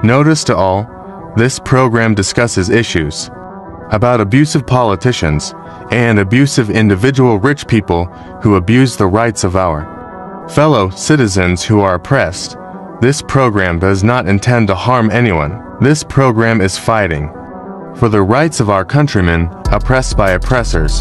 Notice to all, this program discusses issues about abusive politicians and abusive individual rich people who abuse the rights of our fellow citizens who are oppressed. This program does not intend to harm anyone. This program is fighting for the rights of our countrymen oppressed by oppressors.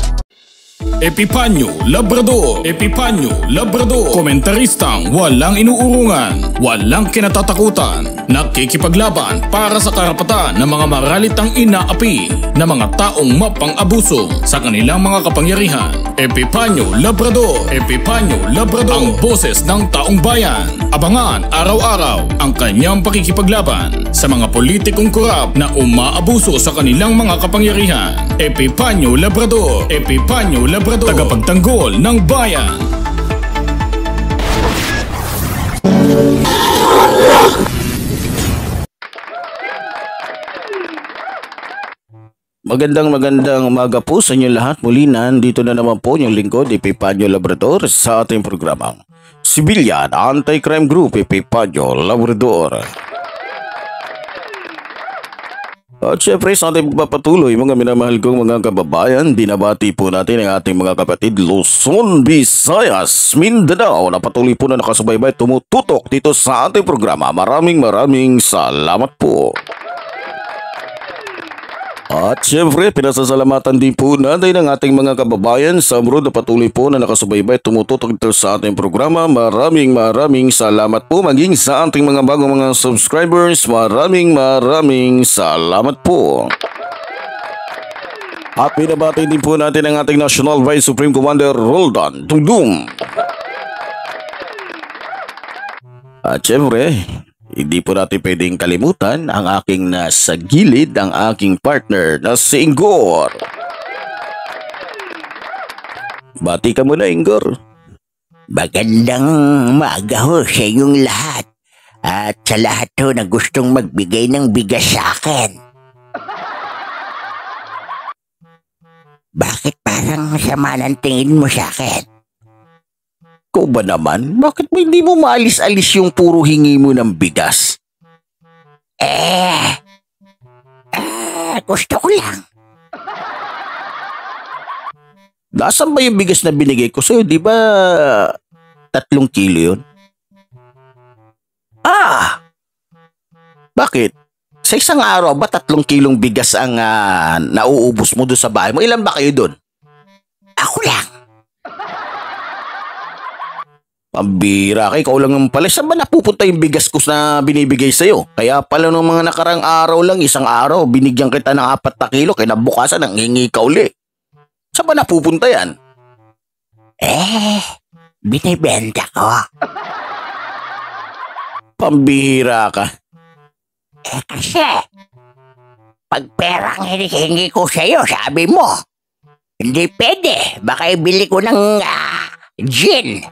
Epipanyo Labrador, Epipanyo Labrador, komentaristang walang inuurungan, walang kinatatakutan, nakikipaglaban para sa karapatan ng mga maralitang inaapi na mga taong mapang-abuso sa kanilang mga kapangyarihan. Epipanyo Labrador, Epipanyo Labrador, ang boses ng taong bayan. Abangan araw-araw ang kanyang pakikipaglaban sa mga politikong korap na umaabuso sa kanilang mga kapangyarihan. Epipanyo Labrador, Epipanyo Labrador, tagapagtanggol ng bayan. Magandang umaga po sa inyo lahat. Muli nandito na naman po yung lingkod Epipanyo Labrador sa ating programang Civilian Anti-Crime Group Epipanyo Labrador. At syempre sa ating pagpapatuloy mga minamahal kong mga kababayan, binabati po natin ang ating mga kapatid Luzon, Visayas, Mindanao na patuloy po na nakasubaybay tumututok dito sa ating programa. Maraming salamat po. At syempre, pinasasalamatan din po natin ang ating mga kababayan sa abroad na patuloy po na nakasubaybay tumututok dito sa ating programa. Maraming salamat po maging sa ating mga bagong mga subscribers. Maraming salamat po. At pinabati din po natin ang ating National Vice Supreme Commander Roldan Tungdum. At syempre, hindi po natin pwedeng kalimutan ang aking nasa gilid, ang aking partner na si Ingor. Bati ka muna, Ingor. Magandang umaga ho sa inyong lahat. At sa lahat ho na gustong magbigay ng bigas sa akin. Bakit parang sama ng tingin mo sa akin? Ikaw ba naman? Bakit hindi mo maalis-alis yung puro hingi mo ng bigas? Gusto ko lang. Nasaan ba yung bigas na binigay ko sa'yo? Di ba 3 kilo yun? Bakit? Sa isang araw ba 3 kilong bigas ang nauubos mo doon sa bahay mo? Ilan ba kayo doon? Ako lang. Pambira ka, ikaw lang ng pala. Saan ba napupunta yung bigas ko na binibigay sa'yo? Kaya pala nung mga nakarang araw lang, isang araw, binigyan kita ng 4 na kilo, kinabukasan ang hingi ka uli. Saan ba napupunta yan? Binibenta ko. Pambira ka. Kasi, pag perang hinihingi ko sa'yo, sabi mo, hindi pwede, baka ibili ko ng gin.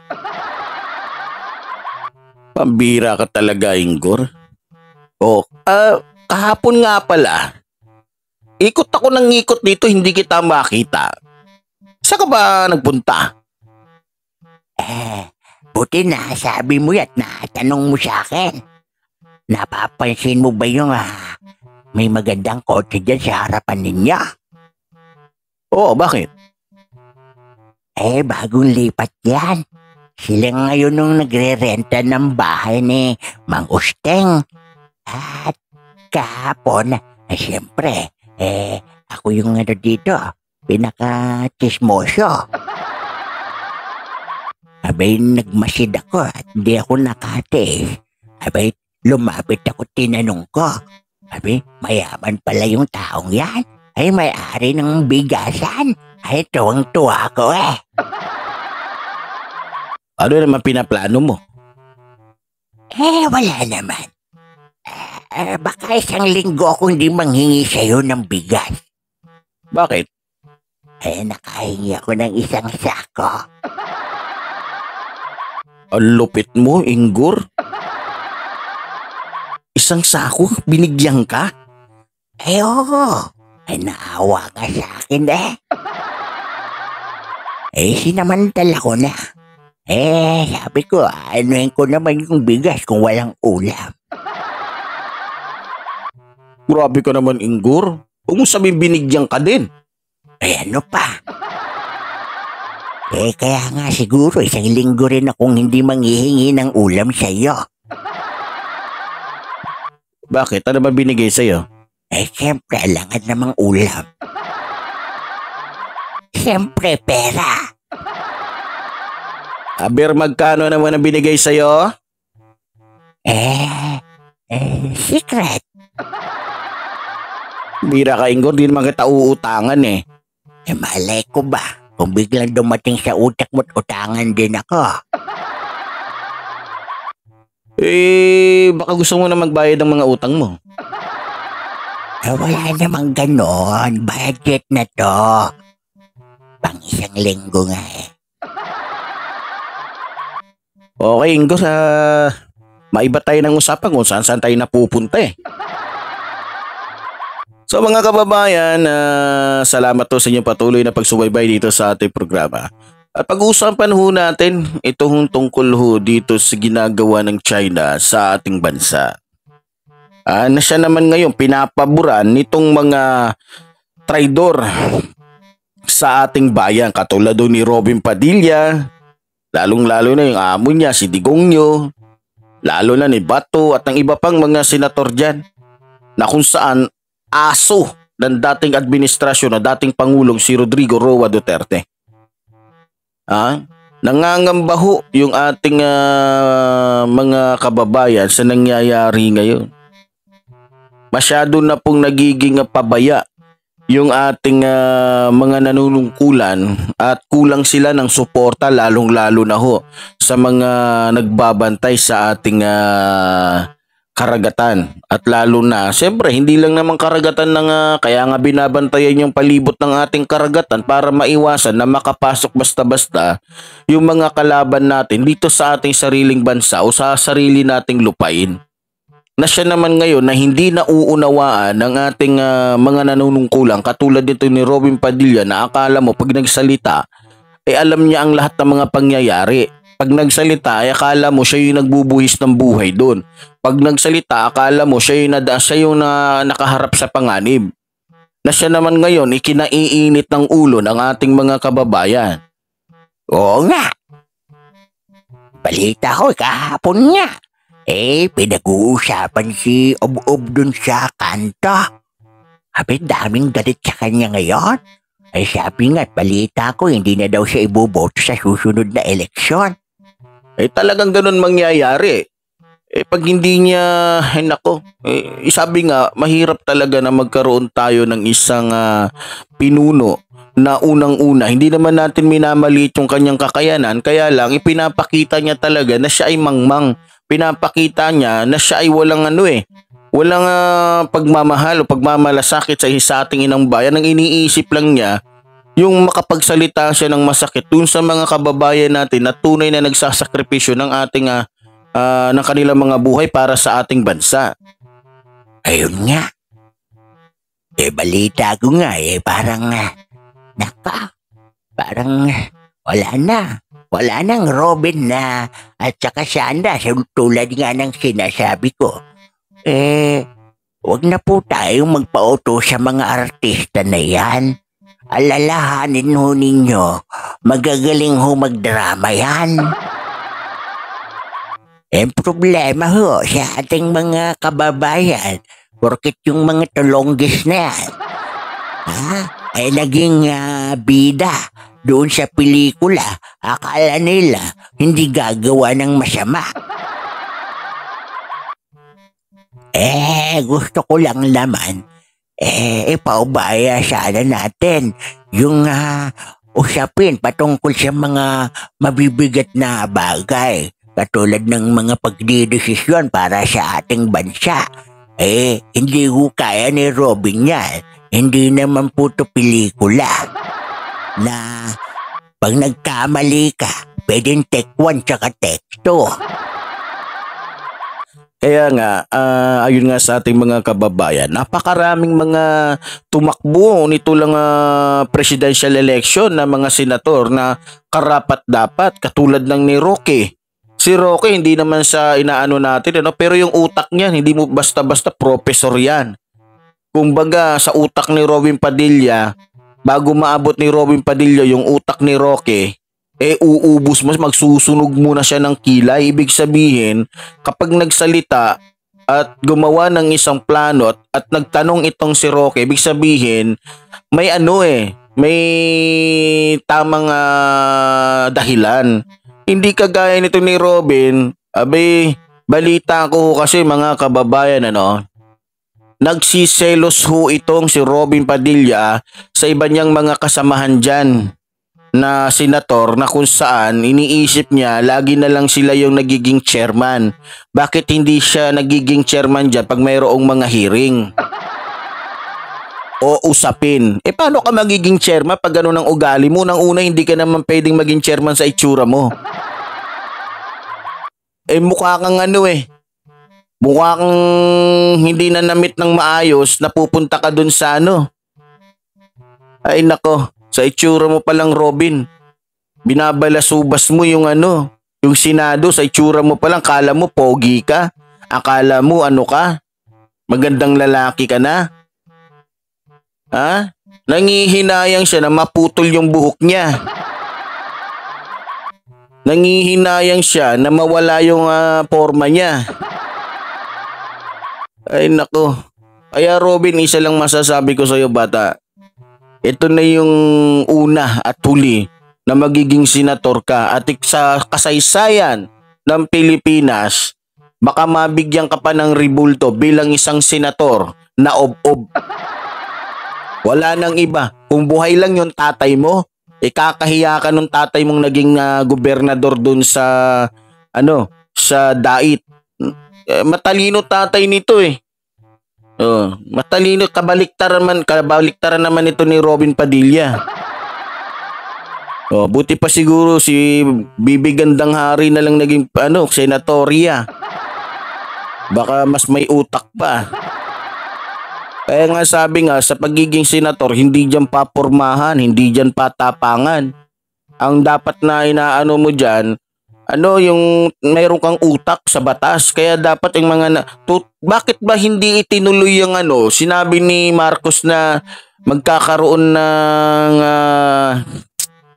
Pambira ka talaga, Ingor. Kahapon nga pala. Ikot ako ng ikot dito, hindi kita makita. Saan ka ba nagpunta? Buti na sabi mo yan, natanong mo sa akin. Napapansin mo ba yung may magandang kotse dyan sa harapan niya? Oo, bakit? Bagong lipat yan. Sila ngayon nung nagre-renta ng bahay ni Mang Usteng. At kahapon, siyempre, ako yung dito, pinaka-chismoso. Abay, nagmasid ako at di ako nakate. Abay, lumapit ako, tinanong ko. Abay, mayaman pala yung taong yan. Ay, may-ari ng bigasan. Ay, tuwang-tuwa ko Ano naman pinaplano mo? Wala naman. Baka isang linggo ako hindi manghingi sa'yo ng bigas. Bakit? Nakahingi ako ng isang sako. Ang lupit mo, Ingor. Isang sako, binigyan ka? Oo. Naawa ka sa akin sinamantala ko na. Sabi ko, anuhin ko naman yung bigas kung walang ulam. Grabe ka naman, Inggor. Huwag mo sabihin binigyan ka din. Ay ano pa? Kaya nga siguro isang linggo rin akong hindi manghihingi ng ulam sa iyo. Bakit? Ano ba binigay sa'yo? Siyempre, alangan namang ulam. Siyempre, pera. Aber, magkano naman ang binigay sa'yo? Secret. Bira ka, Inggor. Di naman kita uutangan eh. Malay ko ba? Kung biglang dumating sa utak mo't utangan din ako. Baka gusto mo na magbayad ng mga utang mo. Wala namang ganon. Budget na to. Pang isang linggo nga eh. Okay, Inggor. Maiba tayo ng usapan kung saan tayo napupunta eh. So mga kababayan, salamat to sa inyong patuloy na pagsubaybay dito sa ating programa. At pag-uusapan ho natin itong tungkol ho dito sa ginagawa ng China sa ating bansa. Na siya naman ngayon pinapaboran nitong mga traidor sa ating bayan. Katulad do ni Robin Padilla, lalong-lalo na yung amo niya si Digongyo, lalo na ni Bato at ang iba pang mga senator dyan na kung saan aso ng dating administrasyon na dating Pangulong si Rodrigo Roa Duterte. Nangangamba ho yung ating mga kababayan sa nangyayari ngayon. Masyado na pong nagiging pabaya yung ating mga nanunungkulan at kulang sila ng suporta lalong-lalo na ho sa mga nagbabantay sa ating karagatan. At lalo na, siyempre, hindi lang naman karagatan ng kaya nga binabantayan yung palibot ng ating karagatan para maiwasan na makapasok basta-basta yung mga kalaban natin dito sa ating sariling bansa o sa sarili nating lupain. Na siya naman ngayon na hindi nauunawaan ng ating mga nanunungkulan katulad dito ni Robin Padilla na akala mo pag nagsalita, alam niya ang lahat ng mga pangyayari. Pag nagsalita, akala mo siya yung nagbubuhis ng buhay doon. Pag nagsalita, akala mo siya yung nakaharap sa panganib. Na siya naman ngayon, ikinaiinit ng ulo ng ating mga kababayan. Oo nga. Balita ko kahapon nga. Pinag-uusapan si Ob-Ob dun sa kanto. Daming galit sa kanya ngayon. Sabi nga, balita ko, hindi na daw siya iboboto sa susunod na eleksyon. Talagang ganun mangyayari. Pag hindi niya, sabi nga, mahirap talaga na magkaroon tayo ng isang pinuno na unang-una. Hindi naman natin minamaliit yung kanyang kakayanan, kaya lang ipinapakita niya talaga na siya ay mangmang. Pinapakita niya na siya ay walang walang pagmamahal o pagmamalasakit sa ating inang bayan. Ang iniisip lang niya, yung makapagsalita siya ng masakit dun sa mga kababayan natin na tunay na nagsasakripisyo ng ating ng kanilang mga buhay para sa ating bansa. Ayun nga. Balita ko nga parang parang wala nang Robin na at saka Sanda tulad nga ng sinasabi ko. Wag na po tayong magpauto sa mga artista na yan. Alalahanin ho ninyo, magagaling ho magdrama yan. Problema ho sa ating mga kababayan, porket yung mga tulonggis na yan, ay naging bida doon sa pelikula, akala nila hindi gagawa ng masama. Gusto ko lang naman, ipaubaya sana natin yung usapin patungkol sa mga mabibigat na bagay katulad ng mga pagdidesisyon para sa ating bansa. Hindi ho kaya ni Robin yan. Hindi naman po ito pelikula na pag nagkamali ka, pwedeng take 1 tsaka take 2. Kaya nga, ayun nga sa ating mga kababayan, napakaraming mga tumakbo nito lang presidential election na mga senator na karapat-dapat katulad ng ni Roque. Si Roque hindi naman sa inaano natin, pero yung utak niyan, hindi mo basta-basta professor yan. kumbaga sa utak ni Robin Padilla, bago maabot ni Robin Padilla yung utak ni Roque, uubos mo, magsusunog muna siya ng kilay. Ibig sabihin, kapag nagsalita at gumawa ng isang plano at nagtanong itong si Roque, ibig sabihin, may may tamang dahilan. Hindi kagaya nito ni Robin. Balita ko kasi mga kababayan, nagsiselos ho itong si Robin Padilla sa iba niyang mga kasamahan dyan na senator, na kung saan iniisip niya lagi na lang sila yung nagiging chairman. Bakit hindi siya nagiging chairman dyan pag mayroong mga hearing o usapin? Paano ka magiging chairman pag gano'n ang ugali mo? Nang una, hindi ka naman pwedeng maging chairman sa itsura mo. Mukha kang mukha kang hindi na namit ng maayos, napupunta ka dun sa Ay nako, sa itsura mo palang Robin, binabalasubas mo yung yung Senado. Sa itsura mo palang, kala mo pogi ka, akala mo ka, magandang lalaki ka na. Nangihinayang siya na maputol yung buhok niya. Nangihinayang siya na mawala yung forma niya. Ay nako. Kaya Robin, isa lang masasabi ko sa iyo, bata. Ito na yung una at huli na magiging senator ka, at sa kasaysayan ng Pilipinas, baka mabigyan ka pa ng ribulto bilang isang senator na ob-ob. Wala nang iba. Kung buhay lang yung tatay mo, kakahiya ka nung tatay mong naging gobernador dun sa sa Dait. Matalino tatay nito matalino. Kabaliktaran naman ito ni Robin Padilla. Buti pa siguro si Bibi Gandang Hari na lang naging senatorya. Baka mas may utak pa. Kaya nga sabi nga, sa pagiging senator, hindi dyan papormahan, hindi dyan patapangan. Ang dapat na inaano mo dyan, yung mayroon kang utak sa batas. Kaya dapat yung bakit ba hindi itinuloy yung sinabi ni Marcos na magkakaroon ng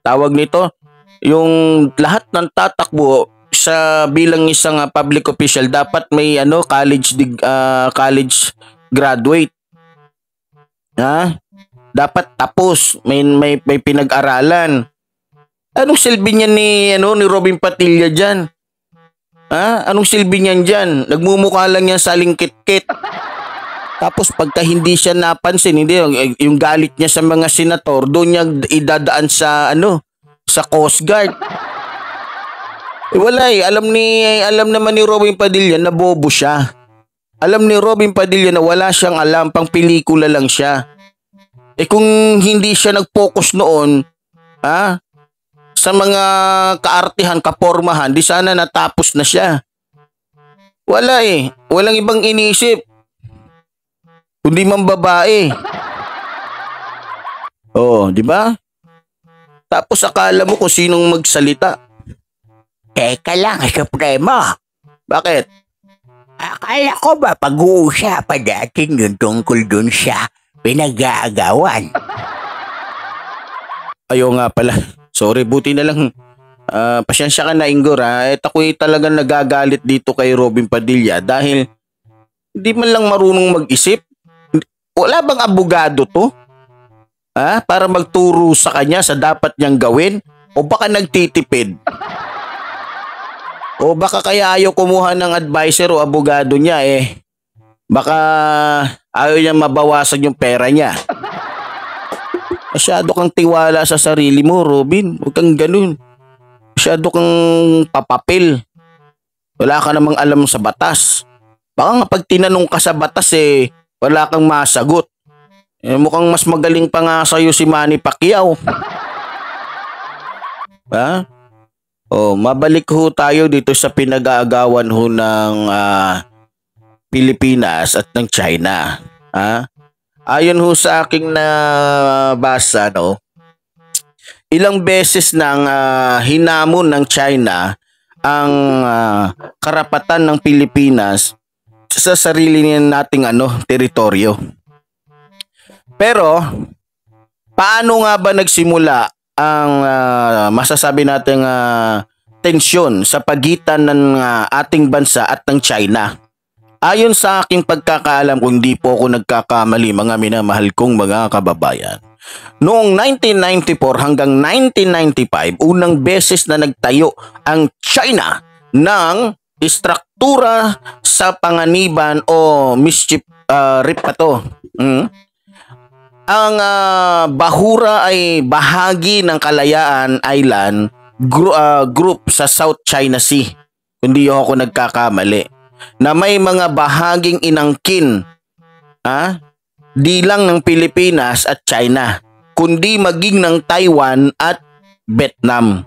tawag nito, yung lahat ng tatakbo sa bilang isang public official dapat may college graduate. Dapat tapos, may pinag-aralan. Anong silbi niyan ni Robin Padilla diyan? Anong silbi niyan diyan? Nagmumukha lang yan sa lingkit-kit. Tapos pagka hindi siya napansin, yung galit niya sa mga senator, doon niya idadaan sa sa Coast Guard. Wala alam naman ni Robin Padilla na bobo siya. Alam ni Robin Padilla na wala siyang alam, pang pelikula lang siya. Kung hindi siya nag-focus noon, sa mga kaartihan, kapormahan, di sana natapos na siya. Walang ibang iniisip, kundi mang babae. Di ba? Tapos akala mo kung sinong magsalita. Teka lang, Supremo. Bakit? Akala ko ba pag-uusapan natin yung tungkol dun sa pinag-aagawan? Ayaw nga pala. Sorry, buti na lang. Pasyensya ka na, Ingor. Ako'y talagang nagagalit dito kay Robin Padilla dahil hindi man lang marunong mag-isip. Wala bang abogado to? Para magturo sa kanya sa dapat niyang gawin? O baka nagtitipid? O baka kaya ayaw kumuha ng advisor o abogado niya baka ayaw niya mabawasan yung pera niya. Masyado kang tiwala sa sarili mo, Robin. Huwag kang ganun. Masyado kang papapil. Wala ka namang alam sa batas. Baka nga pag tinanong ka sa batas wala kang masagot. Mukhang mas magaling pa nga sa'yo si Manny Pacquiao. Mabalik ho tayo dito sa pinag-aagawan ho ng Pilipinas at ng China. Ayon ho sa aking nabasa, ilang beses nang hinamon ng China ang karapatan ng Pilipinas sa sarili nating teritoryo. Pero, paano nga ba nagsimula ang masasabi nating tensyon sa pagitan ng ating bansa at ng China? Ayon sa aking pagkakaalam, kung di po ako nagkakamali mga minamahal kong mga kababayan, noong 1994 hanggang 1995, unang beses na nagtayo ang China ng istruktura sa panganiban o mischief rip pa to. Ang Bahura ay bahagi ng Kalayaan Island group sa South China Sea, kung di ako nagkakamali, na may mga bahaging inangkin di lang ng Pilipinas at China, kundi maging ng Taiwan at Vietnam.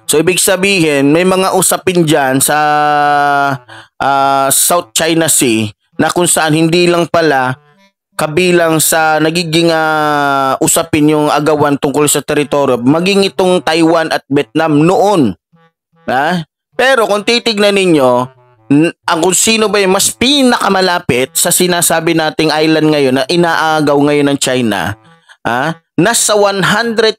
So ibig sabihin, may mga usapin dyan sa South China Sea na kung saan hindi lang pala kabilang sa nagiging usapin yung agawan tungkol sa teritoryo, maging itong Taiwan at Vietnam noon. Pero kung titignan ninyo, ang kung sino ba yung mas pinakamalapit sa sinasabi nating island ngayon na inaagaw ngayon ng China, nasa 127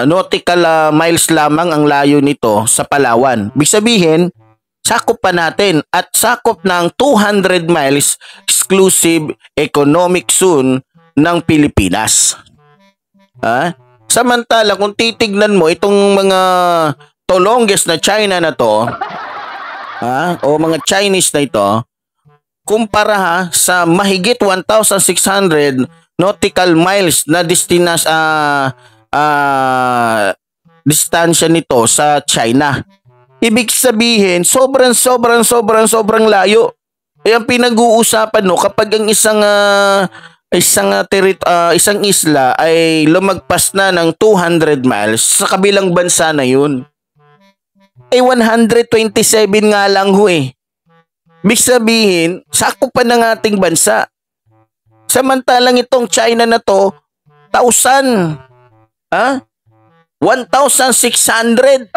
nautical miles lamang ang layo nito sa Palawan. Ibig sabihin, sakop pa natin at sakop ng 200 miles exclusive economic zone ng Pilipinas. Samantala, kung titignan mo itong mga longest na China na to, o mga Chinese na ito, kumpara sa mahigit 1,600 nautical miles na distansya nito sa China. Ibig sabihin, sobrang layo. Ang pinag-uusapan kapag ang isang isla ay lumagpas na ng 200 miles sa kabilang bansa na yun, 127 nga lang Ibig sabihin, sakop pa ng ating bansa. Samantalang itong China na to, 1,000. 1,600.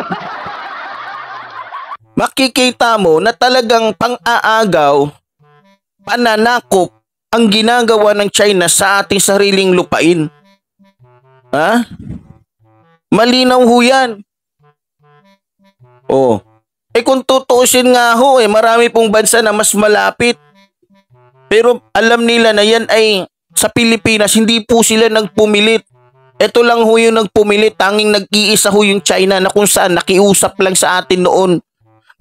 Makikita mo na talagang pang-aagaw, pananakop ang ginagawa ng China sa ating sariling lupain. Malinaw ho yan. Kung tutuusin nga marami pong bansa na mas malapit. Pero alam nila na yan ay sa Pilipinas, hindi po sila nagpumilit. Ito lang yung nagpumilit, tanging nag-iisa yung China na kung saan nakiusap lang sa atin noon.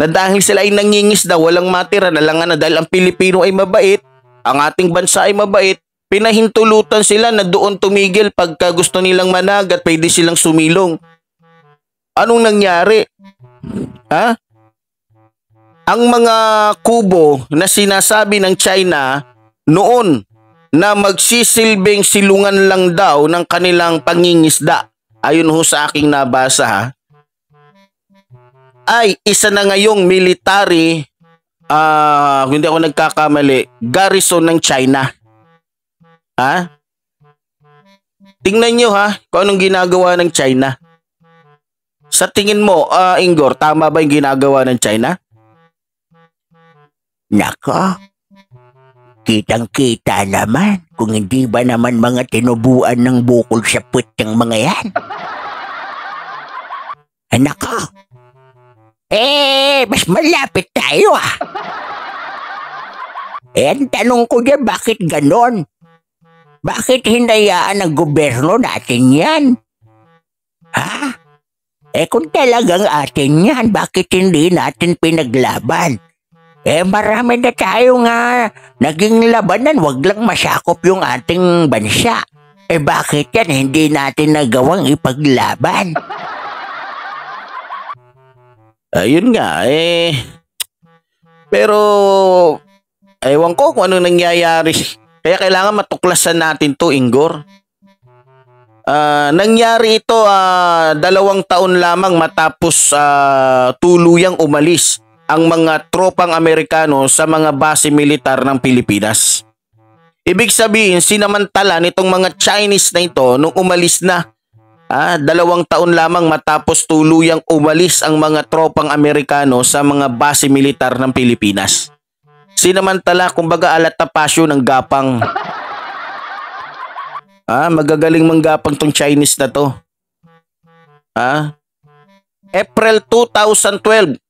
Na dahil sila ay nangingis daw, walang matira na lang na dahil ang Pilipino ay mabait, ang ating bansa ay mabait, pinahintulutan sila na doon tumigil pagka gusto nilang managat, pwede silang sumilong. Anong nangyari? Ang mga kubo na sinasabi ng China noon na magsisilbing silungan lang daw ng kanilang pangingisda, ayon ho sa aking nabasa, ay isa na ngayong military, hindi ako nagkakamali, garrison ng China. Tingnan nyo kung anong ginagawa ng China. Sa tingin mo, Inggor, tama ba yung ginagawa ng China? Nako, kitang-kita naman kung hindi ba naman mga tinubuan ng bukol sa puwet ng mga yan. Nako, mas malapit tayo ang tanong ko dyan, bakit ganon? Bakit hinayaan ng gobyerno natin yan? Kung talagang atin yan, bakit hindi natin pinaglaban? Marami na tayo naging labanan, wag lang masakop yung ating bansa. Bakit yan hindi natin nagawang ipaglaban? Ayun nga, pero ewan ko kung anong nangyayari. Kaya kailangan matuklasan natin to, Inggor. Nangyari ito 2 taon lamang matapos tuluyang umalis ang mga tropang Amerikano sa mga base militar ng Pilipinas. Ibig sabihin, sinamantala nitong mga Chinese na ito nung umalis na. 2 taon lamang matapos tuluyang umalis ang mga tropang Amerikano sa mga base militar ng Pilipinas. Sinamantala, kumbaga alat na pasyo ng gapang. Magagaling manggapang tong Chinese na to. April 2012.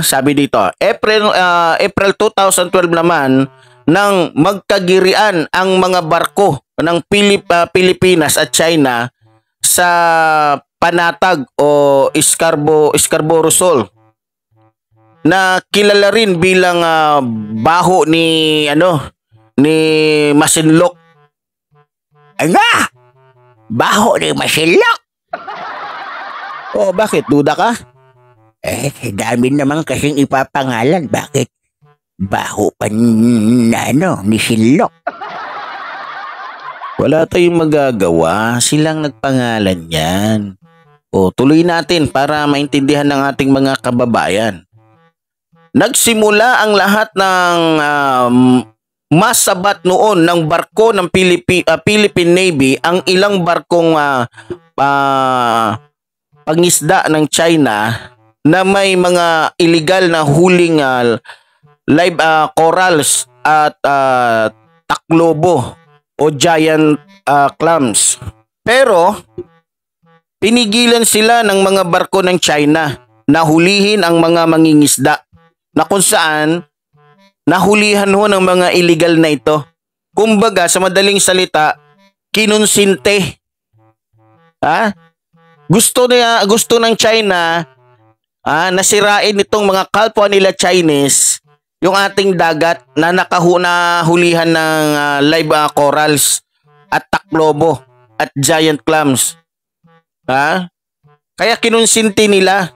Sabi dito, April 2012 naman nang magkagirian ang mga barko ng Pilipinas at China sa Panatag o Scarborough Shoal na kilala rin bilang baho ni Masinloc. Baho ni Masinloc? Bakit? Duda ka? Dami naman kasing ipapangalan. Bakit baho pa ni Sinloc? Wala tayong magagawa. Silang nagpangalan yan. Tuloy natin para maintindihan ng ating mga kababayan. Nagsimula ang lahat ng masabat noon ng barko ng Philippine Navy ang ilang barkong pangisda ng China na may mga illegal na huling live corals at taklobo o giant clams. Pero pinigilan sila ng mga barko ng China na hulihin ang mga mangingisda na kung saan nahulihan ho ng mga illegal na ito. Kumbaga, sa madaling salita, kinunsinte. Gusto ng China nasirain itong mga kapwa nila Chinese yung ating dagat na nahulihan ng live corals at taklobo at giant clams. Kaya kinunsinti nila.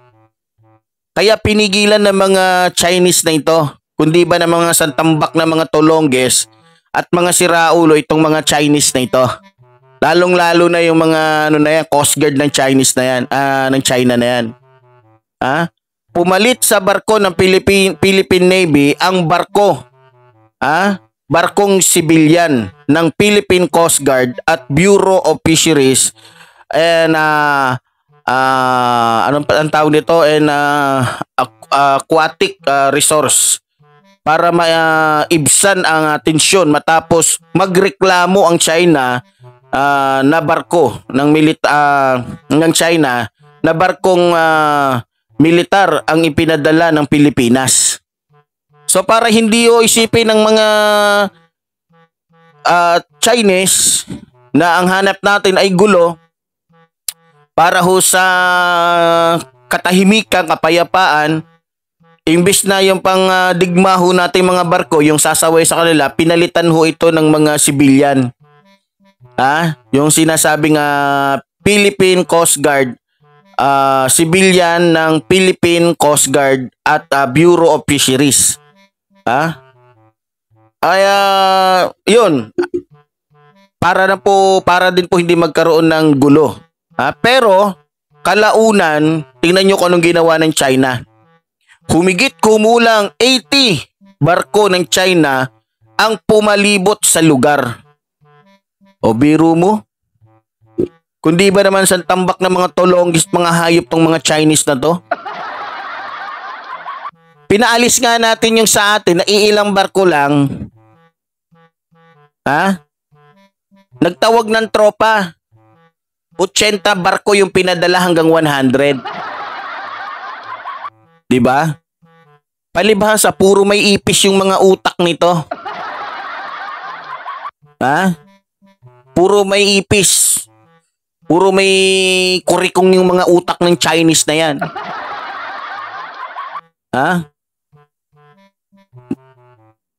Kaya pinigilan ng mga Chinese na ito, kundi ba ng mga santambak na mga tolongges at mga siraulo itong mga Chinese na ito. Lalong-lalo na yung mga Coast Guard ng Chinese na yan, ng China na yan. Pumalit sa barko ng Philippine Navy ang barko. Barkong civilian ng Philippine Coast Guard at Bureau of Fisheries and anong tawag nito, aquatic resource para maibsan ang tensyon matapos magreklamo ang China na barko ng China na barkong militar ang ipinadala ng Pilipinas. So para hindi isipin ng mga Chinese na ang hanap natin ay gulo, para ho sa katahimikan, kapayapaan, imbis na yung pang digma ho natin mga barko, yung sasaway sa kanila, pinalitan ho ito ng mga sibilyan. Yung sinasabing Philippine Coast Guard, civilian ng Philippine Coast Guard at Bureau of Fisheries. Yun. Para din po hindi magkaroon ng gulo. Pero kalaunan, tingnan nyo kung anong ginawa ng China. Humigit kumulang 80 barko ng China ang pumalibot sa lugar. O biro mo? Kundi ba naman sa tambak ng mga tolonggis, mga hayop tong mga Chinese na to? Pinaalis nga natin yung sa atin na iilang barko lang. Nagtawag ng tropa. 80 barko yung pinadala hanggang 100. Diba? Palibhasa, puro may ipis yung mga utak nito. Puro may ipis. Puro may kurikong yung mga utak ng Chinese na yan.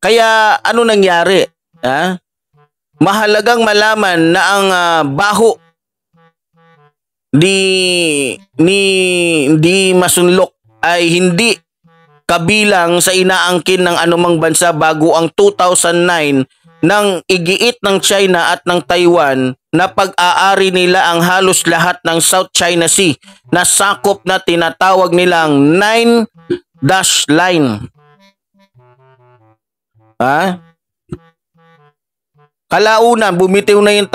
Kaya ano nangyari? Mahalagang malaman na ang baho di Masinloc ay hindi kabilang sa inaangkin ng anumang bansa bago ang 2009 nang igiit ng China at ng Taiwan na pag-aari nila ang halos lahat ng South China Sea na sakop na tinatawag nilang 9-dash line. Kalaunan, bumitiw na yung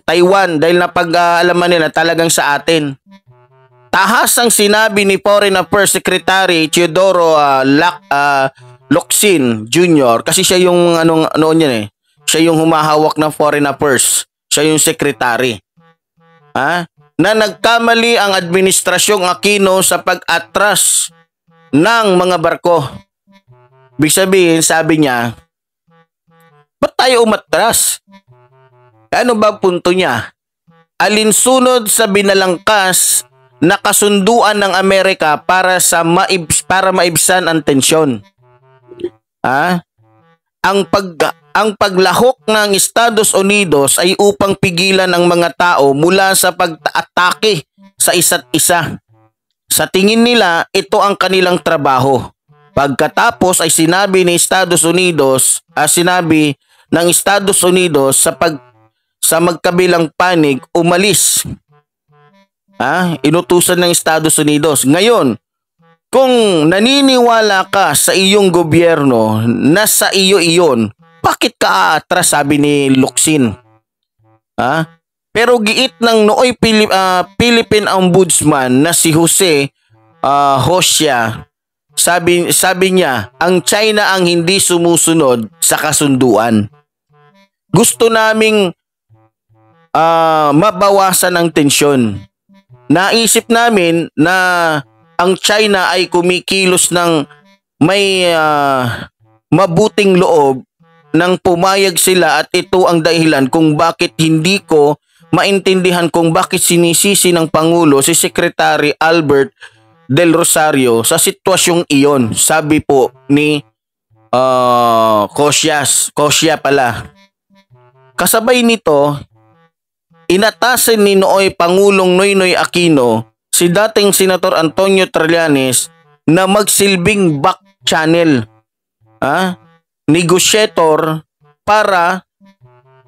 Taiwan dahil napag-alaman nila talagang sa atin. Tahas ang sinabi ni Foreign Affairs Secretary Teodoro Locsin Jr. kasi siya yung noon yan eh. Siya yung humahawak ng foreign affairs. Siya yung secretary. Na nagkamali ang administrasyong Aquino sa pag-atras ng mga barko. Ibig sabihin, sabi niya, ba't tayo umatras? Ano ba punto niya? Alinsunod sa binalangkas na kasunduan ng Amerika para maibsan ang tensyon. Ang paglahok ng Estados Unidos ay upang pigilan ang mga tao mula sa pag-atake sa isa't isa. Sa tingin nila, ito ang kanilang trabaho. Pagkatapos ay sinabi ng Estados Unidos sa magkabilang panig umalis. Inutusan ng Estados Unidos. Ngayon, kung naniniwala ka sa iyong gobyerno na sa iyo iyon, bakit ka aatras, sabi ni Locsin? Pero giit ng nooy Philippine Ombudsman na si Jose Hoxia, sabi niya, ang China ang hindi sumusunod sa kasunduan. Gusto naming mabawasan ang tensyon. Naisip namin na ang China ay kumikilos ng may mabuting loob nang pumayag sila at ito ang dahilan kung bakit hindi ko maintindihan kung bakit sinisisi ng Pangulo si Secretary Albert Del Rosario sa sitwasyong iyon, sabi po ni Hoxia pala. Kasabay nito, inatasan ni nooy Pangulong Noynoy Aquino si dating Senator Antonio Trillanes na magsilbing back channel, negotiator para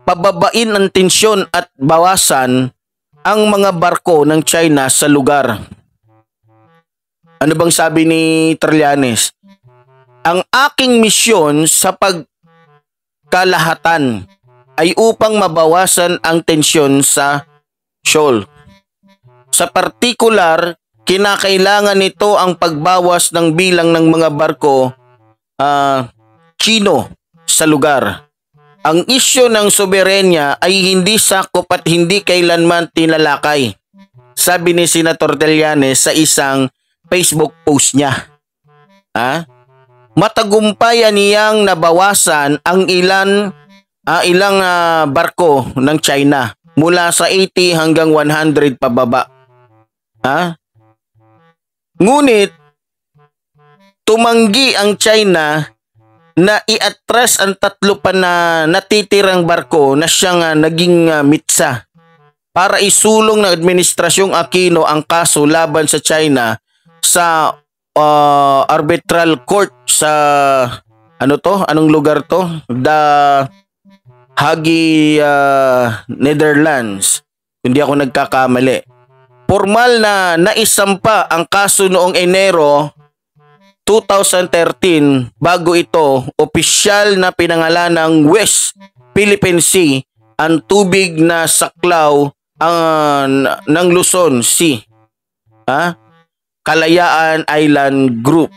pababain ang tensyon at bawasan ang mga barko ng China sa lugar. Ano bang sabi ni Trillanes? Ang aking misyon sa pagkalahatan ay upang mabawasan ang tensyon sa shoal. Sa partikular, kinakailangan nito ang pagbawas ng bilang ng mga barko Chino sa lugar. Ang isyu ng soberenya ay hindi sakop at hindi kailanman tinalakay, sabi ni Senator Trillanes sa isang Facebook post niya. Matagumpay niyang nabawasan ang ilang barko ng China mula sa 80 hanggang 100 pababa. Ngunit tumanggi ang China na iatras ang 3 pa na natitirang barko na siyang naging mitsa para isulong ng administrasyong Aquino ang kaso laban sa China sa arbitral court sa anong lugar to? The Hague, Netherlands. Hindi ako nagkakamali. Formal na naisampa ang kaso noong Enero 2013 bago ito opisyal na pinangalan ng West Philippine Sea ang tubig na saklaw ng Luzon Sea. Kalayaan Island Group.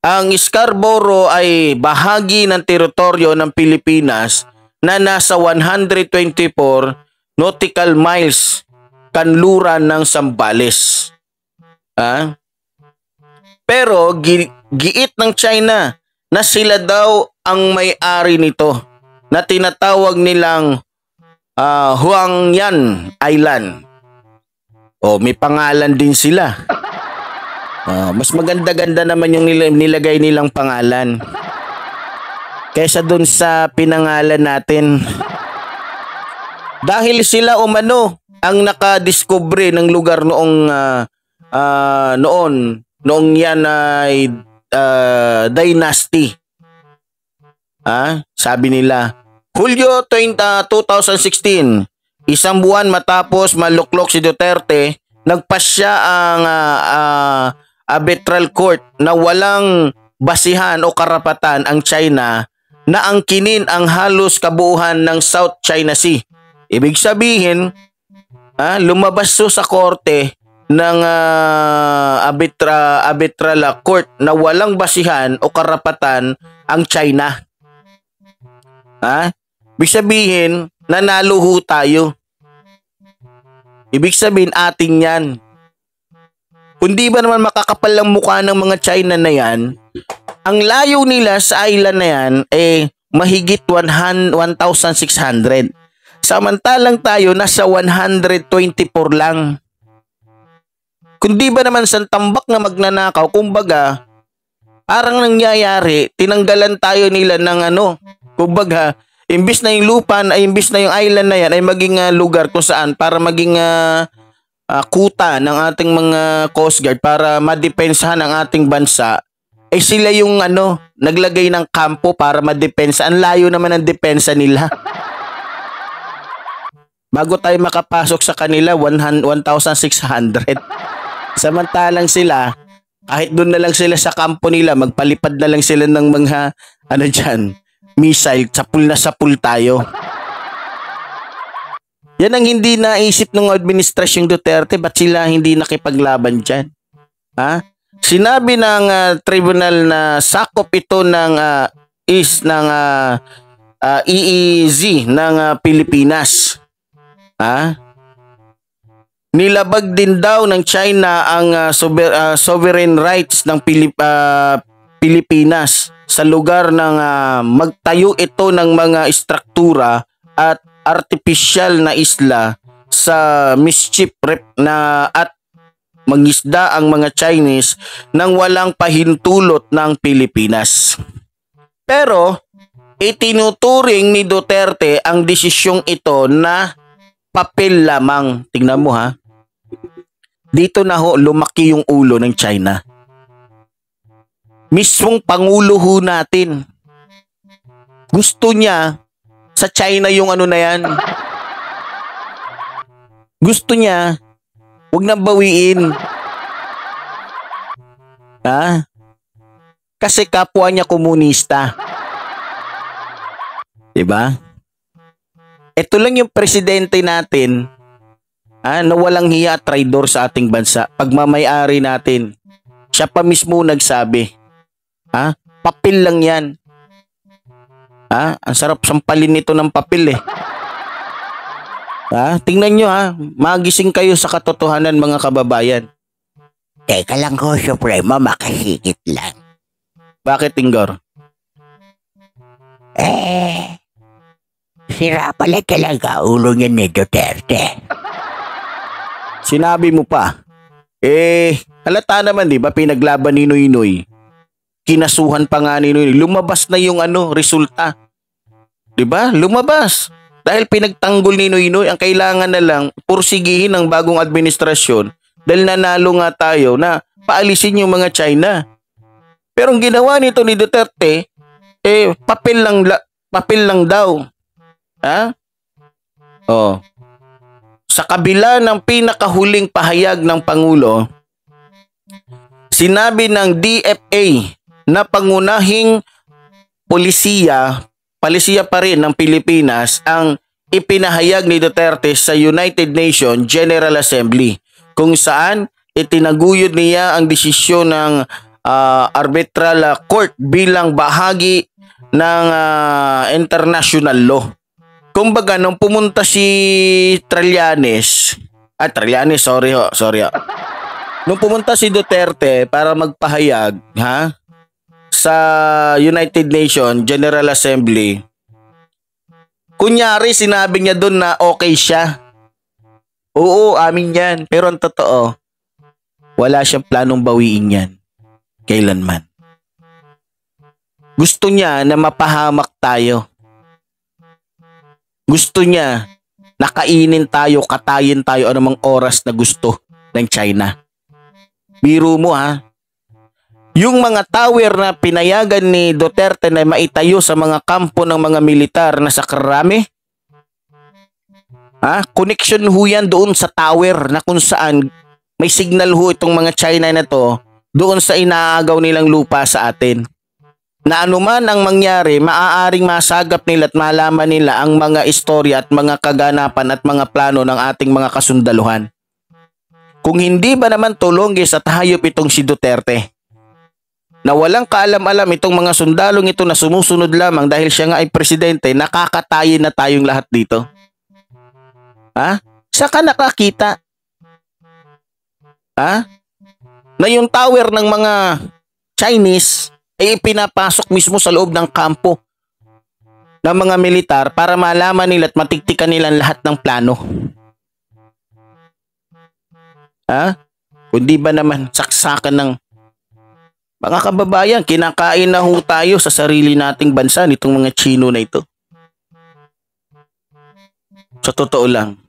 Ang Scarborough ay bahagi ng teritoryo ng Pilipinas na nasa 124 nautical miles kanluran ng Zambales. Pero giit ng China na sila daw ang may-ari nito na tinatawag nilang Huangyan Island. May pangalan din sila. Mas maganda-ganda naman yung nilagay nilang pangalan kaysa dun sa pinangalan natin. Dahil sila umano ang nakadiskubre ng lugar noong yan ay dynasty. Sabi nila, Hulyo 2016, isang buwan matapos maluklok si Duterte, nagpasya ang arbitral court na walang basihan o karapatan ang China na angkinin ang halos kabuuan ng South China Sea. Ibig sabihin, lumabas sa korte ng arbitral court na walang basihan o karapatan ang China. Ibig sabihin, nanalo ho tayo. Ibig sabihin, atin yan. Kung di ba naman makakapal ang mukha ng mga China na yan, ang layo nila sa island na yan mahigit 1,600. Samantalang tayo nasa 124 lang. Kung di ba naman sa tambak na magnanakaw, kumbaga, parang nangyayari, tinanggalan tayo nila ng kumbaga, imbis na yung lupa, imbis na yung island na yan ay maging lugar kung saan para maging kuta ng ating mga Coast Guard para madepensahan ang ating bansa, sila yung naglagay ng kampo para madepensa. Ang layo naman ang depensa nila. Bago tayo makapasok sa kanila, 1,600. Samantalang sila, kahit doon na lang sila sa kampo nila, magpalipad na lang sila ng mga, missile, sapul tayo. Yan ang hindi naisip ng administrasyong Duterte, ba't sila hindi nakipaglaban dyan? Sinabi ng tribunal na sakop ito ng EEZ ng Pilipinas. Nilabag din daw ng China ang sovereign rights ng Pilipinas sa lugar ng magtayo ito ng mga istruktura at artificial na isla sa mischief at mangisda ang mga Chinese nang walang pahintulot ng Pilipinas. Pero itinuturing ni Duterte ang desisyong ito na papel lamang. Tingnan mo dito na lumaki yung ulo ng China. Mismong pangulo natin. Gusto niya sa China yung na yan. Gusto niya, huwag nang bawiin. Kasi kapwa niya komunista. Diba? Ito lang yung presidente natin na walang hiya at traidor sa ating bansa. Pagmamay-ari natin. Siya pa mismo nagsabi. Papel lang yan. Ang sarap sampalin nito ng papel Tingnan nyo magising kayo sa katotohanan mga kababayan. Teka lang ko, Supremo, makasikit lang. Bakit, Tinggor? Sira pala talaga ulo niya ni Duterte. Sinabi mo pa. Halata naman, di ba? Pinaglaban ni Noynoy. Kinasuhan pa nga ni Noynoy. Lumabas na yung resulta. Di ba? Lumabas. Dahil pinagtanggol ni Noynoy, ang kailangan na lang pursigihin ng bagong administrasyon dahil nanalo nga tayo na paalisin yung mga China. Pero ang ginawa nito ni Duterte, papel lang daw. Sa kabila ng pinakahuling pahayag ng Pangulo, sinabi ng DFA na pangunahing palisiya pa rin ng Pilipinas ang ipinahayag ni Duterte sa United Nations General Assembly kung saan itinaguyod niya ang desisyon ng arbitral court bilang bahagi ng international law. Kumbaga, nung pumunta si Trillanes, nung pumunta si Duterte para magpahayag, sa United Nations General Assembly, kunyari sinabi niya doon na okay siya. Oo, amin yan. Pero ang totoo, wala siyang planong bawiin yan. Kailanman. Gusto niya na mapahamak tayo. Gusto niya nakainin tayo, katayin tayo anumang oras na gusto ng China. Biro mo yung mga tower na pinayagan ni Duterte na maitayo sa mga kampo ng mga militar na sa Krami, connection ho yan doon sa tower na kung saan may signal ho itong mga China na to doon sa inaagaw nilang lupa sa atin. Na anuman ang mangyari, maaaring masagap nila at malaman nila ang mga istorya at mga kaganapan at mga plano ng ating mga kasundaluhan. Kung hindi ba naman tulonggis at hayop itong si Duterte? Na walang kaalam-alam itong mga sundalong ito na sumusunod lamang dahil siya nga ay presidente, nakakatayin na tayong lahat dito. Ha? Saka nakakita? Ha? Na yung tower ng mga Chinese ay ipinapasok mismo sa loob ng kampo ng mga militar para malaman nila at matiktikan nila lahat ng plano. Ha? Kundi ba naman saksakan ng mga kababayan, kinakain na ho tayo sa sarili nating bansa nitong mga Chino na ito. Sa totoo lang.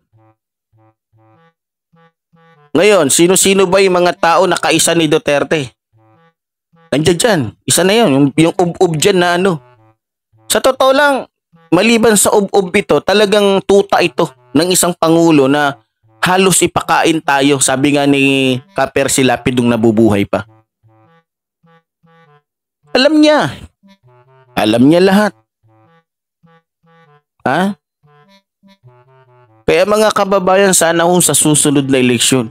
Ngayon, sino-sino ba yung mga tao na kaisa ni Duterte? Nandiyan dyan. Isa na yun. Yung ub-ub dyan na ano. Sa totoo lang, maliban sa ub-ub ito, talagang tuta ito ng isang pangulo na halos ipakain tayo. Sabi nga ni Kaper si Lapidong nabubuhay pa. Alam niya. Alam niya lahat. Ha? Kaya mga kababayan, sana ho sa susunod na eleksyon,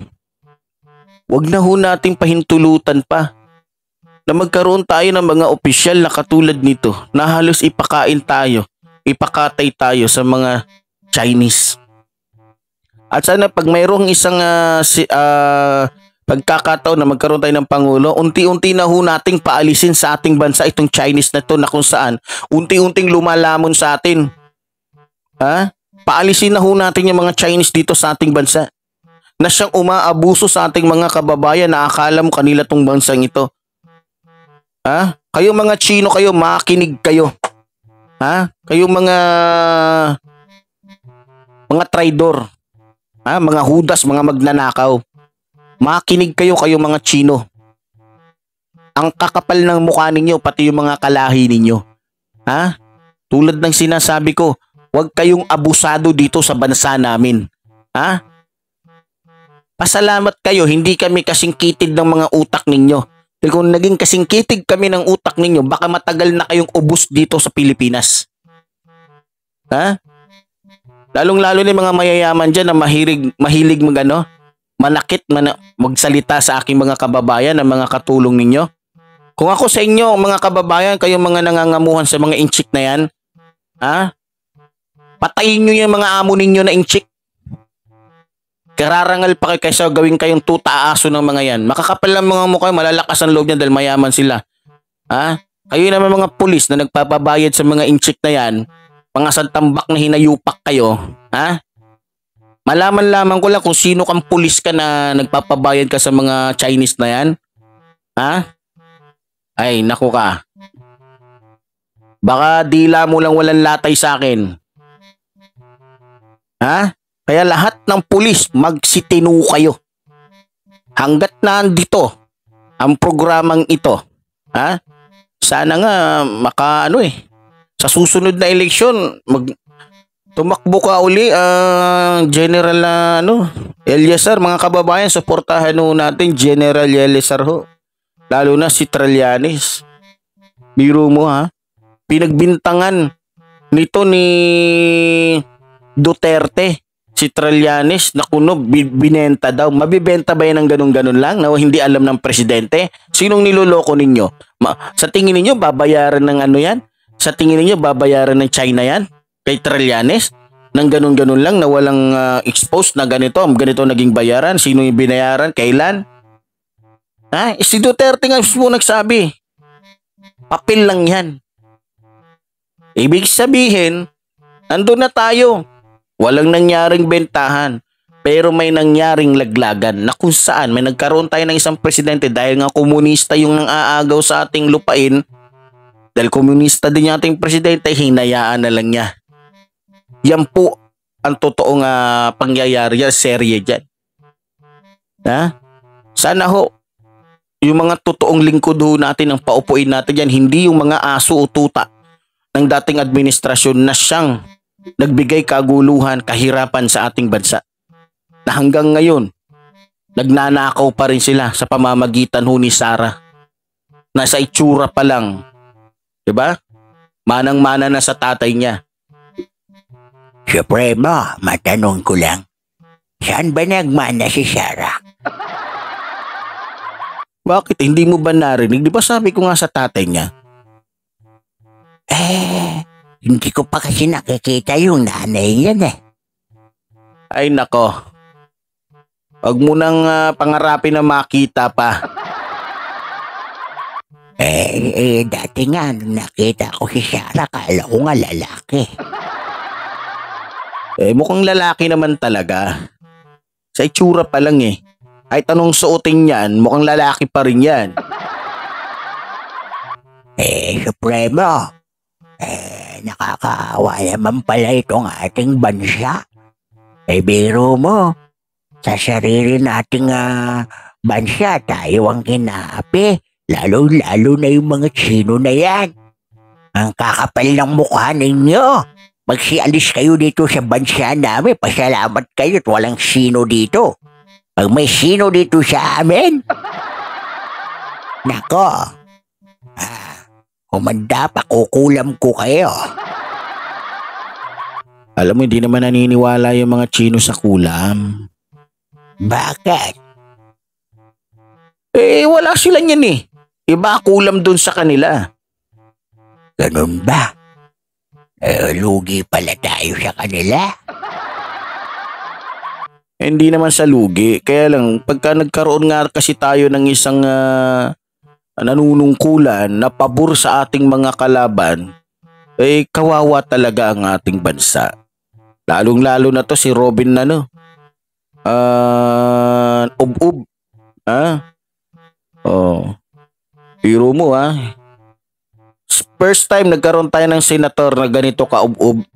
wag na ho nating pahintulutan pa na magkaroon tayo ng mga opisyal na katulad nito na halos ipakain tayo, ipakatay tayo sa mga Chinese. At sana pag mayroong isang pagkakataon na magkaroon tayo ng Pangulo, unti-unti na ho nating paalisin sa ating bansa itong Chinese na to na kung saan unti-unting lumalamon sa atin. Ha? Paalisin na ho natin yung mga Chinese dito sa ating bansa na siyang umaabuso sa ating mga kababayan na akala mo kanila tong bansang ito. Ha? Kayo mga Chino kayo, makinig kayo. Ha? Kayo mga traidor. Ha? Mga hudas, mga magnanakaw. Makinig kayo mga Chino. Ang kakapal ng mukha ninyo, pati yung mga kalahi ninyo. Ha? Tulad ng sinasabi ko, huwag kayong abusado dito sa bansa namin. Ha? Pasalamat kayo, hindi kami kasingkitid ng mga utak ninyo. Dahil kung naging kasingkitid kami ng utak ninyo, baka matagal na kayong ubos dito sa Pilipinas. Ha? Lalong-lalo na yung mga mayayaman dyan na mahilig manakit, magsalita sa aking mga kababayan na mga katulong ninyo. Kung ako sa inyo, mga kababayan, kayong mga nangangamuhan sa mga inchik na yan, ha? Patayin nyo yung mga amo ninyo na inchik. Kararangal pa kayo kaysa gawin kayong tuta-aso ng mga yan. Makakapal lang mga mukha, malalakas ang loob niya dahil mayaman sila. Ha? Kayo naman mga pulis na nagpapabayad sa mga inchik na yan, mga santambak na hinayupak kayo, ha? Malaman lamang ko lang kung sino kang pulis ka na nagpapabayad ka sa mga Chinese na yan. Ha? Ay, naku ka. Baka dila mo lang walang latay sa akin. Ha? Kaya lahat ng pulis, magsitinu kayo. Hanggat nandito ang programang ito, ha? Sana nga sa susunod na eleksyon, tumakbo ka uli, General Eliazar, mga kababayan, suportahan ho natin General Eliazar ho. Lalo na si Trillanes. Biro mo ha. Pinagbintangan nito ni Duterte si Trillanes na binenta daw. Mabibenta ba yan ng ganun-ganun lang na hindi alam ng presidente? Sinong niloloko ninyo? Sa tingin ninyo babayaran ng yan? Sa tingin ninyo babayaran ng China yan? Kay Trillanes? Nang ganun-ganun lang na walang exposed na ganito naging bayaran? Sino yung binayaran? Kailan? Ha? Si Duterte nga mismo nagsabi. Papel lang yan. Ibig sabihin, nandun na tayo. Walang nangyaring bentahan. Pero may nangyaring laglagan na kung saan may nagkaroon tayo ng isang presidente dahil nga komunista yung nang-aagaw sa ating lupain. Dahil komunista din yung ating presidente, hinayaan na lang niya. Yan po ang totoong pangyayari yan, serye dyan. Ha? Sana ho, yung mga totoong lingkod ho natin ang paupuin natin yan, hindi yung mga aso o tuta ng dating administrasyon na siyang nagbigay kaguluhan, kahirapan sa ating bansa. Na hanggang ngayon, nagnanakaw pa rin sila sa pamamagitan ho ni Sara. Nasa itsura pa lang. Diba? Manang-mana na sa tatay niya. Supremo, matanong ko lang. Saan ba nagmana si Sarah? Bakit? Hindi mo ba narinig? Di ba sabi ko nga sa tatay niya? Hindi ko pa kasi nakikita yung nanay yan eh. Ay nako. Huwag mo nang pangarapin na makita pa. Dati nga nung nakita ko si Sarah, kala ko nga lalaki. Mukhang lalaki naman talaga. Sa itsura pa lang eh. Kahit anong suotin yan, mukhang lalaki pa rin yan. Supremo, nakakaawa naman pala itong ating bansa. Biro mo, sa sarili nating bansa, tayo ang kinaapi. Lalo-lalo na yung mga Chino na yan. Ang kakapal ng mukha ninyo. Magsialis kayo dito sa bansa namin, pasalamat kayo at walang Sino dito. Pag may Sino dito sa amin, nako, kumanda pa, kukulam ko kayo. Alam mo, hindi naman naniniwala yung mga Chino sa kulam. Bakit? Wala sila niyan eh. Iba kulam dun sa kanila. Ganun ba? Lugi pala tayo sa kanila. Hindi naman sa lugi. Kaya lang, pagka nagkaroon nga kasi tayo ng isang nanunungkulan na pabor sa ating mga kalaban, kawawa talaga ang ating bansa. Lalong-lalo na to si Robin na Ub-ub. Biro mo First time nagkaroon tayo ng senator na ganito ka-ub-ub.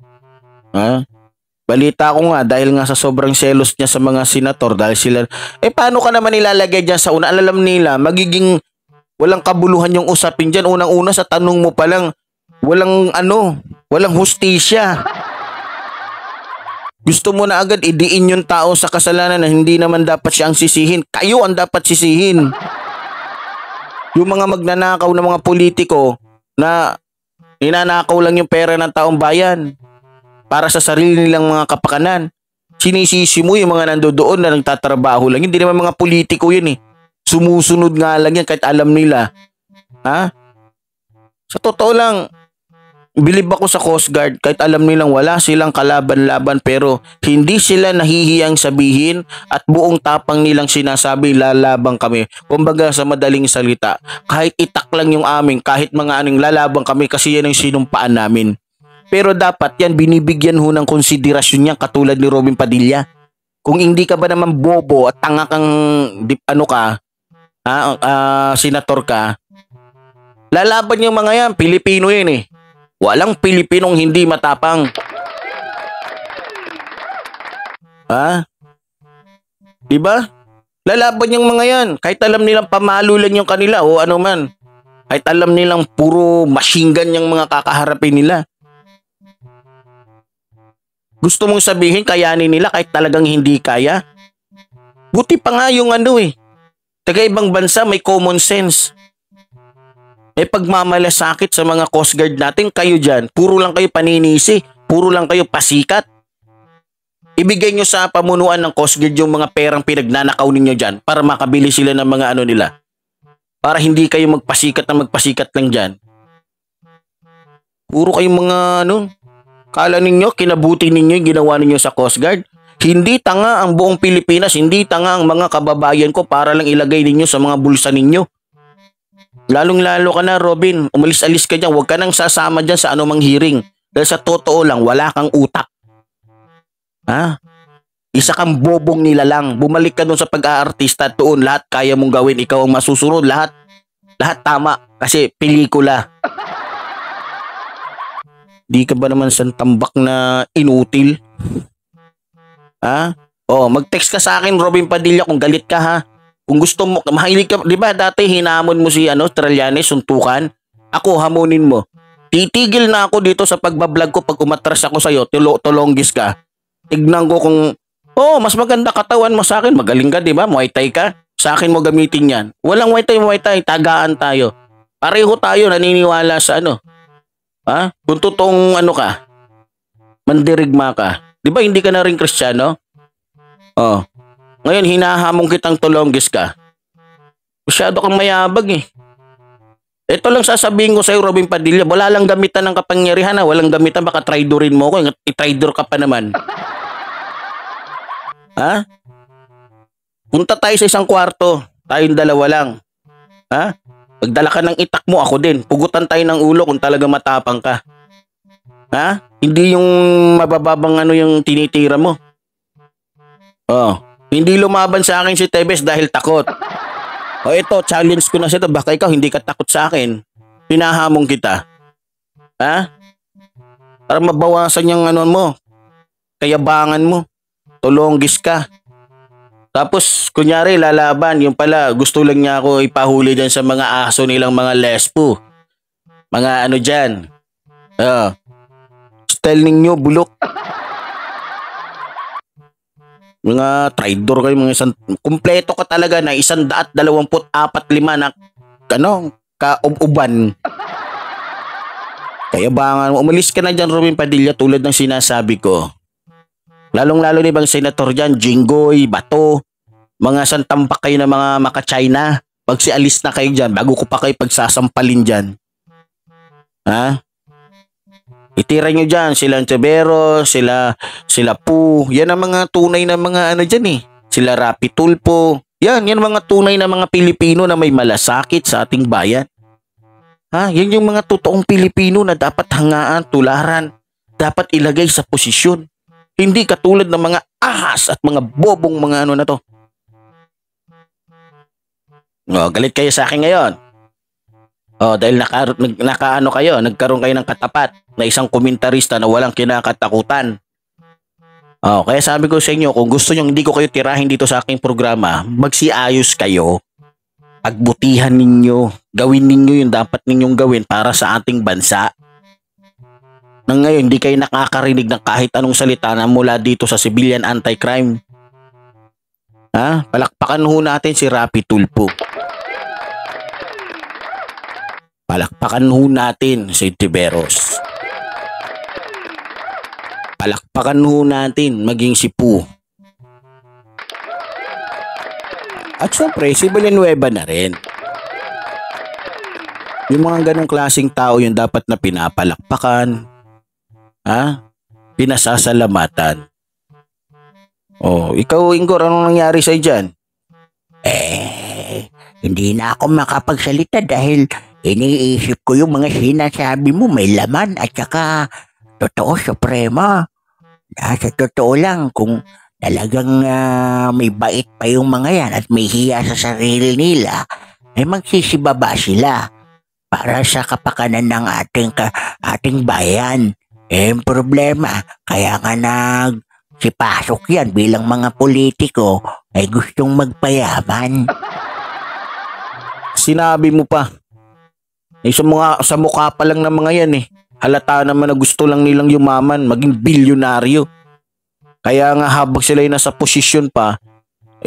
Balita ko nga dahil nga sa sobrang selos niya sa mga senator dahil sila, paano ka naman ilalagay dyan sa una? Alam nila, magiging walang kabuluhan yung usapin dyan. Unang-una sa tanong mo pa lang, walang hustisya. Gusto mo na agad idiin yung tao sa kasalanan na hindi naman dapat siyang sisihin. Kayo ang dapat sisihin. Yung mga magnanakaw na mga politiko na ninanakaw lang yung pera ng taong bayan para sa sarili nilang mga kapakanan. Sinisisi mo yung mga nandoon na nagtatrabaho lang. Hindi naman mga politiko yun eh. Sumusunod nga lang yan kahit alam nila. Sa totoo lang, bilib ako sa Coast Guard kahit alam nilang wala silang kalaban-laban pero hindi sila nahihiyang sabihin at buong tapang nilang sinasabi lalabang kami. Kumbaga sa madaling salita, kahit itak lang yung amin, kahit mga aning lalabang kami kasi yan ang sinumpaan namin. Pero dapat yan binibigyan ho ng konsiderasyon niya katulad ni Robin Padilla. Kung hindi ka ba naman bobo at tanga kang senator ka, lalaban yung mga yan, Pilipino yan eh. Walang Pilipinong hindi matapang. Diba? Lalaban yung mga yan. Kahit alam nilang pamalo lang yung kanila o ano man. Kahit alam nilang puro machine gun yung mga kakaharapin nila. Gusto mong sabihin kayanin nila kahit talagang hindi kaya? Buti pa nga yung taga ibang bansa may common sense. May pagmamalasakit sa mga Coast Guard natin, kayo dyan, puro lang kayo paninisi, puro lang kayo pasikat. Ibigay nyo sa pamunuan ng Coast Guard yung mga perang pinagnanakaw ninyo dyan para makabili sila ng mga nila. Para hindi kayo magpasikat lang dyan. Puro kayong mga kala ninyo, kinabuti ninyo yung ginawa ninyo sa Coast Guard. Hindi tanga ang buong Pilipinas, hindi tanga ang mga kababayan ko para lang ilagay ninyo sa mga bulsa ninyo. Lalong-lalo ka na, Robin. Umalis-alis ka dyan. Huwag ka nang sasama dyan sa anumang hearing. Dahil sa totoo lang, wala kang utak. Isa kang bobong nila lang. Bumalik ka dun sa pag-aartista doon. Lahat kaya mong gawin. Ikaw ang masusunod. Lahat tama. Kasi pelikula. Di ka ba naman santambak na inutil? Mag-text ka sa akin, Robin Padilla, kung galit ka Kung gusto mo, mahilig ka, di ba dati hinamon mo si Trillanes, suntukan? Ako, hamunin mo. Titigil na ako dito sa pagbablog ko pag umatras ako sa'yo, tulonggis ka. Tignan ko kung, mas maganda katawan mo sa akin, magaling ka, di ba? Muay Thai ka. Sa akin mo gamitin yan. Walang Muay Thai, tagaan tayo. Pareho tayo naniniwala sa Kung totoong ka, mandirigma ka. Di ba hindi ka na rin Kristiyano? Oh. Ngayon, hinahamon kitang tulonggis ka. Masyado kang mayabag eh. Ito lang sasabihin ko sa'yo, Robin Padilla. Wala lang gamitan ng kapangyarihan ha. Walang gamitan, baka traidorin mo ako. I-traidor ka pa naman. Ha? Punta tayo sa isang kwarto. Tayong dalawa lang. Ha? Pagdala ka ng itak mo, ako din. Pugutan tayo ng ulo kung talaga matapang ka. Ha? Hindi yung mabababang yung tinitira mo. Oh. Hindi lumaban sa akin si Tebes dahil takot. O ito, challenge ko na siya. Baka ikaw hindi ka takot sa akin. Pinahamon kita. Ha? Para mabawasan yung mo. Kayabangan mo. Tulonggis ka. Tapos, kunyari, lalaban. Yung pala, gusto lang niya ako ipahuli dyan sa mga aso nilang mga lespo. Mga dyan. Style ninyo, bulok. Mga traidor kayo, mga kumpleto ka talaga na 124 na kauban. Kaya ba umalis ka na dyan, Robin Padilla, tulad ng sinasabi ko. Lalong-lalo na ibang senator dyan, Jinggoy, Bato, mga santambak kayo na mga maka-China. Pag sialis na kayo dyan, bago ko pa kayo pagsasampalin dyan. Ha? Itira nyo dyan, sila Antiveros, sila Pu. Yan ang mga tunay na mga dyan eh. Sila Rapi Tulfo. Yan mga tunay na mga Pilipino na may malasakit sa ating bayan. Ha? Yan yung mga totoong Pilipino na dapat hangaan, tularan. Dapat ilagay sa posisyon. Hindi katulad ng mga ahas at mga bobong mga na to. Galit kayo sa akin ngayon. Dahil nagkaroon kayo ng katapat na isang komentarista na walang kinakatakutan. Kaya sabi ko sa inyo, kung gusto nyo hindi ko kayo tirahin dito sa aking programa, magsiayos kayo. Pagbutihan ninyo, gawin ninyo yung dapat ninyong gawin para sa ating bansa. Nang ngayon, hindi kayo nakakarinig ng kahit anong salita na mula dito sa Civilian Anti-Crime. Palakpakan ho natin si Rapi Tulfo. Palakpakan ho natin si Antiveros. Palakpakan ho natin maging si Pu. At syempre, si Villanueva na rin. Yung mga ganong klaseng tao yung dapat na pinapalakpakan. Pinasasalamatan. Ikaw, Ingor, anong nangyari sa'yo dyan? Hindi na ako makapagsalita dahil iniisip ko yung mga sinasabi mo may laman at saka totoo, Suprema. Sa totoo lang, kung talagang may bait pa yung mga yan at may hiya sa sarili nila, ay magsisibaba sila para sa kapakanan ng ating bayan. Yung problema, kaya nga sipasok yan bilang mga politiko ay gustong magpayaman. Sinabi mo pa. Sa mukha pa lang ng mga yan eh. Halata naman na gusto lang nilang yumaman, maging bilyonaryo. Kaya nga habang sila nasa posisyon pa,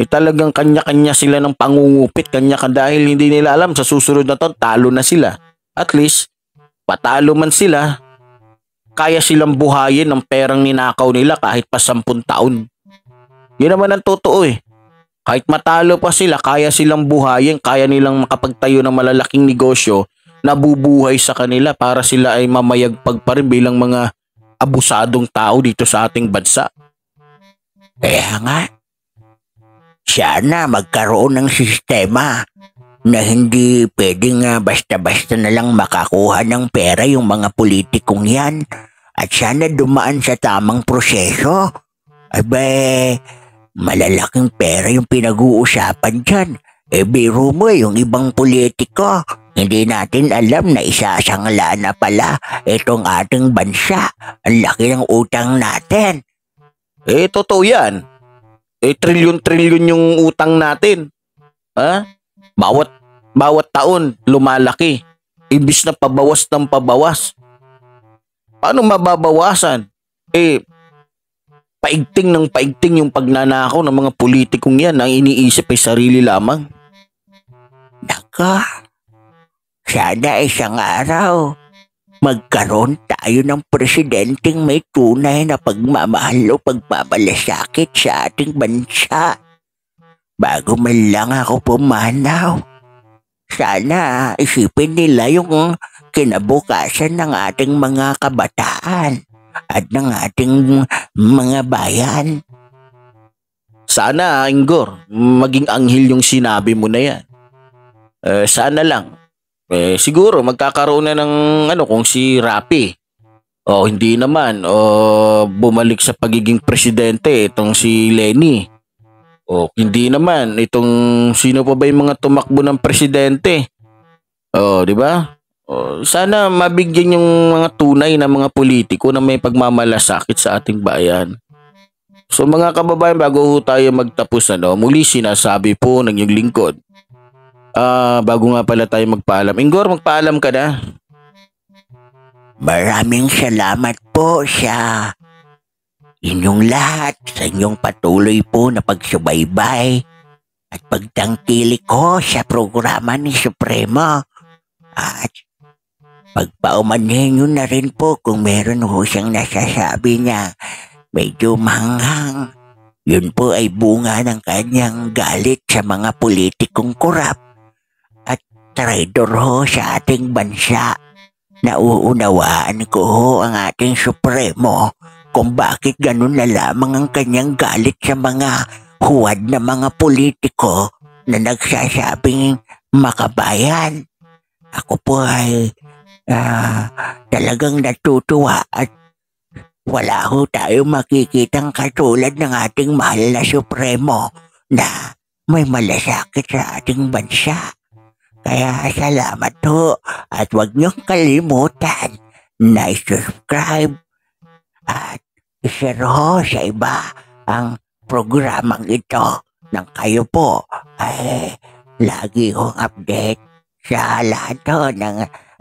talagang kanya-kanya sila ng pangungupit, dahil hindi nila alam sa susunod na taon, talo na sila. At least, patalo man sila, kaya silang buhayin ng perang ninakaw nila kahit pa 10 taon. Yun naman ang totoo eh. Kahit matalo pa sila, kaya silang buhayin, kaya nilang makapagtayo ng malalaking negosyo na bubuhay sa kanila para sila ay mamayagpag pa rin bilang mga abusadong tao dito sa ating bansa. Kaya nga, sana magkaroon ng sistema na hindi pwedeng basta-basta na lang makakuha ng pera yung mga politikong yan at sana dumaan sa tamang proseso. Malalaking pera yung pinag-uusapan dyan. Biro mo yung ibang politiko. Hindi natin alam na isasangla na pala itong ating bansa. Ang laki ng utang natin. Totoo yan. Trilyon-trilyon yung utang natin. Bawat taon lumalaki. Imbis na pabawas ng pabawas. Paano mababawasan? Paigting ng paigting yung pagnanakaw ng mga politikong yan. Ang iniisip ay sarili lamang. Naka, sana isang araw magkaroon tayo ng presidenteng may tunay na pagmamahal o pagmamalasakit sa ating bansa. Bago man lang ako pumanaw, sana isipin nila yung kinabukasan ng ating mga kabataan at ng ating mga bayan. Sana, Inggor, maging anghel yung sinabi mo na yan. Sana lang. Siguro magkakaroon na ng kung si Rapi. O hindi naman, bumalik sa pagiging presidente itong si Lenny. O hindi naman, itong sino pa ba yung mga tumakbo ng presidente? Di ba? Sana mabigyan yung mga tunay na mga politiko na may pagmamalasakit sa ating bayan. So mga kababayan, bago tayo magtapos, muli sinasabi po ng iyong lingkod. Bago nga pala tayo magpaalam. Inggor, magpaalam ka na. Maraming salamat po sa inyong lahat, sa inyong patuloy po na pagsubaybay at pagtangkilik ko sa programa ni Supremo. At pagpaumanhin nyo na rin po kung meron ho siyang nasasabi niya medyo manghang. Yun po ay bunga ng kanyang galit sa mga politikong korap at traidor ho sa ating bansa. Nauunawaan ko ho ang ating Supremo kung bakit ganun na lamang ang kanyang galit sa mga huwad na mga politiko na nagsasabing makabayan. Ako po ay talagang natutuwa at wala ho tayo makikitang katulad ng ating mahal na Supremo na may malasakit sa ating bansa. Kaya salamat ho at huwag niyong kalimutan na i-subscribe at i-share ho sa iba ang programang ito nang kayo po ay lagi hong update sa lahat ho ng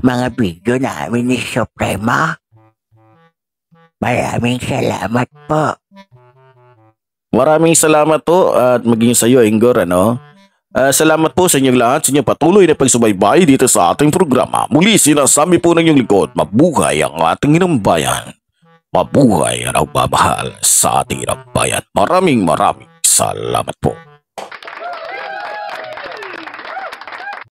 mga video namin ni Suprema. Maraming salamat po. Maraming salamat po at maging sa iyo, Inggor, salamat po sa inyong lahat sa inyong patuloy na pagsubaybay dito sa ating programa. Muli sinasabi po ng inyong likod, mabuhay ang ating inang bayan. Mabuhay ang nagmamahal sa ating inang bayan. Maraming salamat po.